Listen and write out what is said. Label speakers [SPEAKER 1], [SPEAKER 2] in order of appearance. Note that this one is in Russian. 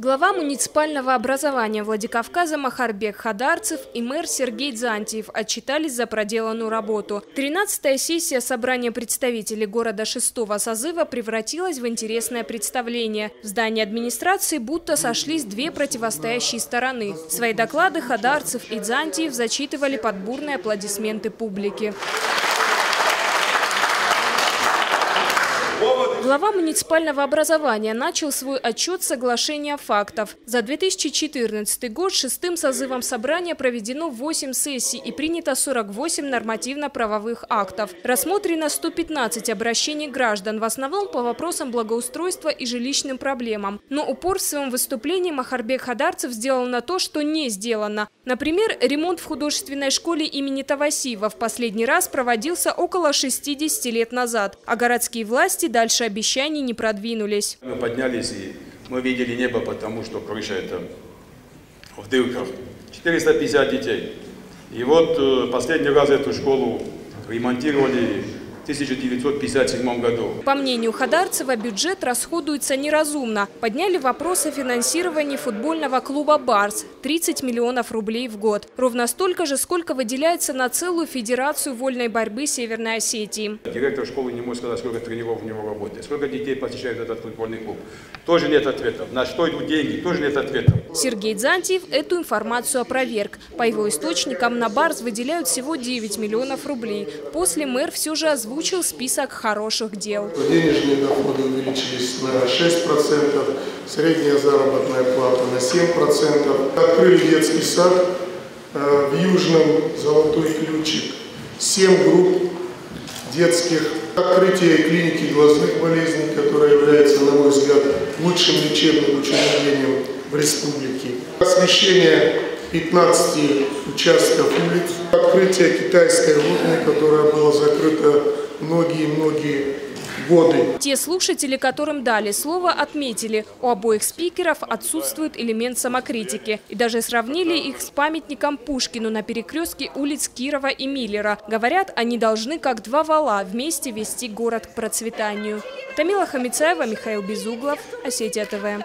[SPEAKER 1] Глава муниципального образования Владикавказа Махарбек Хадарцев и мэр Сергей Дзантиев отчитались за проделанную работу. 13-я сессия собрания представителей города 6-го созыва превратилась в интересное представление. В здании администрации будто сошлись две противостоящие стороны. Свои доклады Хадарцев и Дзантиев зачитывали под бурные аплодисменты публики. Глава муниципального образования начал свой отчет соглашения фактов. За 2014 год 6-м созывом собрания проведено 8 сессий и принято 48 нормативно-правовых актов. Рассмотрено 115 обращений граждан, в основном по вопросам благоустройства и жилищным проблемам. Но упор в своем выступлении Махарбек Хадарцев сделал на то, что не сделано. Например, ремонт в художественной школе имени Тавасиева в последний раз проводился около 60 лет назад, а городские власти дальше обещаний не продвинулись.
[SPEAKER 2] Мы поднялись и мы видели небо, потому что крыша это в дырках. 450 детей. И вот последний раз эту школу ремонтировали в 1957 году.
[SPEAKER 1] По мнению Хадарцева, бюджет расходуется неразумно. Подняли вопрос о финансировании футбольного клуба «Барс» – 30 миллионов рублей в год. Ровно столько же, сколько выделяется на целую федерацию вольной борьбы Северной Осетии.
[SPEAKER 2] Директор школы не может сказать, сколько тренеров у него работает, сколько детей посещает этот футбольный клуб. Тоже нет ответов. На что идут деньги, тоже нет ответов.
[SPEAKER 1] Сергей Дзантиев эту информацию опроверг. По его источникам на «Барс» выделяют всего 9 миллионов рублей. После мэр все же озвучил список хороших дел.
[SPEAKER 3] Денежные доходы увеличились на 6%, средняя заработная плата на 7%. Открыли детский сад в Южном, Золотой Ключик, 7 групп детских. Открытие клиники глазных болезней, которая является, на мой взгляд, лучшим лечебным учреждением в республике. Освещение 15 участков улиц. Открытие китайской водной, которая была закрыта многие годы.
[SPEAKER 1] Те слушатели, которым дали слово, отметили, у обоих спикеров отсутствует элемент самокритики. И даже сравнили их с памятником Пушкину на перекрестке улиц Кирова и Миллера. Говорят, они должны, как два вала, вместе вести город к процветанию. Тамила Хамицаева, Михаил Безуглов, Осетия ТВ.